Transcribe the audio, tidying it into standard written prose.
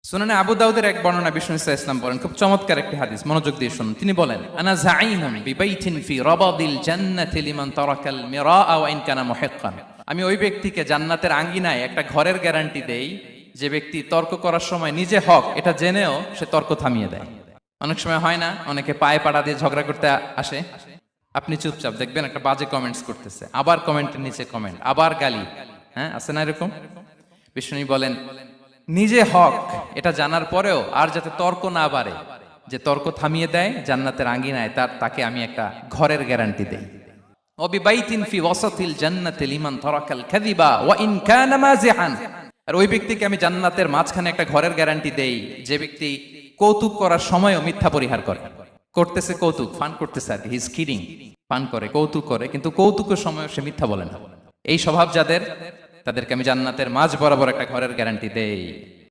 সুনানে আবু দাউদের এক বর্ণনা বিষ্ণু ইসা ইসলাম বলেন, খুব চমৎকার একটি হাদিস, মনোযোগ দিয়ে শুনুন। তিনি বলেন, আনা যাঈমুন বিবাইতিন ফি রাবাদিল জান্নাতি লিমান তারাকাল মিরাআ ওয়া ইন কানা মুহিক্কান। আমি ওই ব্যক্তিকে জান্নাতের আঙ্গিনায় একটা ঘরের গ্যারান্টি দেই যে ব্যক্তি তর্ক করার সময় নিজে হক এটা জেনেও সে তর্ক থামিয়ে দেয়। অনেক সময় হয় না, অনেকে পায়ে পাড়া দিয়ে ঝগড়া করতে আসে, আপনি চুপচাপ দেখবেন একটা বাজে কমেন্টস করতেছে, আবার কমেন্টের নিচে কমেন্ট, আবার গালি, হ্যাঁ আছে না এরকম? বিষ্ণু বলেন, নিজে হক এটা জানার পরেও আর যাতে তর্ক না বাড়ে, যে তর্ক থামিয়ে দেয় জান্নাতের আঙ্গিনায়, তাকে আমি একটা ঘরের গ্যারান্টি দেই। ওয়াবিবাইতিন ফি ওয়াসাতিল জান্নাতি লিমান তারাকাল কাযিবা ওয়া ইন কানা মাযিহান। আর ওই ব্যক্তিকে আমি জান্নাতের মাঝখানে একটা ঘরের গ্যারান্টি দেই যে ব্যক্তি কৌতুক করার সময়ও মিথ্যা পরিহার করে। করতেছে কৌতুক, ফান করতেছে আর কি, হি ইজ কিডিং, ফান করে, কৌতুক করে, কিন্তু কৌতুকের সময়ও সে মিথ্যা বলে না। এই স্বভাব যাদের, তাদেরকে আমি জান্নাতের মাঝ বরাবর একটা ঘরের গ্যারান্টি দেই।